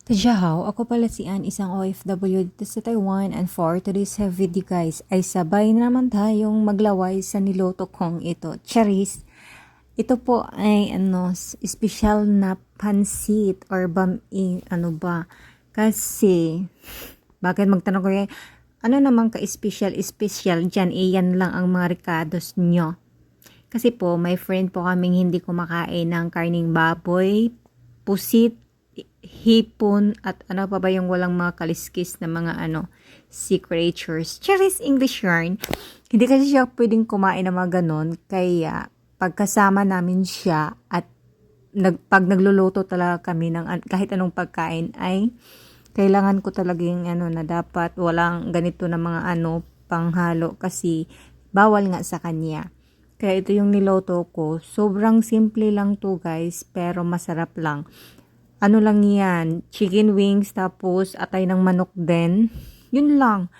Tajahaw, ako pala si Ann, isang OFW dito sa Taiwan, and for today's video guys, ay sabay na naman tayong maglaway sa niloto kong ito. Charis! Ito po ay special na pansit or bam-ing ano ba. Kasi, bakit magtanong ko ano naman ka-special dyan, iyan lang ang mga rekados nyo. Kasi po, may friend po kaming hindi kumakain ng karning baboy, pusit, hipon, at ano pa ba yung walang mga kaliskis na mga sea creatures. Charis English yarn. Hindi kasi siya pwedeng kumain ng mga ganon. Kaya, pagkasama namin siya at pag nagluluto talaga kami ng kahit anong pagkain ay kailangan ko talagang na dapat walang ganito na mga panghalo kasi bawal nga sa kanya. Kaya ito yung niloto ko. Sobrang simple lang to guys, pero masarap lang. Ano lang yan, chicken wings, tapos atay ng manok din. Yun lang.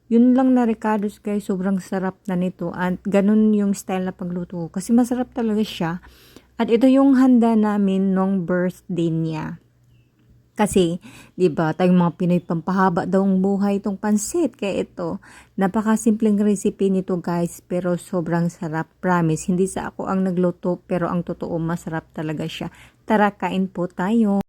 Yun lang na recados guys, sobrang sarap na nito. At ganun yung style na pagluto ko. Kasi masarap talaga siya. At ito yung handa namin nung birthday niya. Kasi, di ba, tayong mga Pinoy pampahaba daw ang buhay itong pansit. Kaya ito, napakasimpleng recipe nito guys, pero sobrang sarap. Promise, hindi sa ako ang nagluto, pero ang totoo masarap talaga siya. Tara, kain po tayo.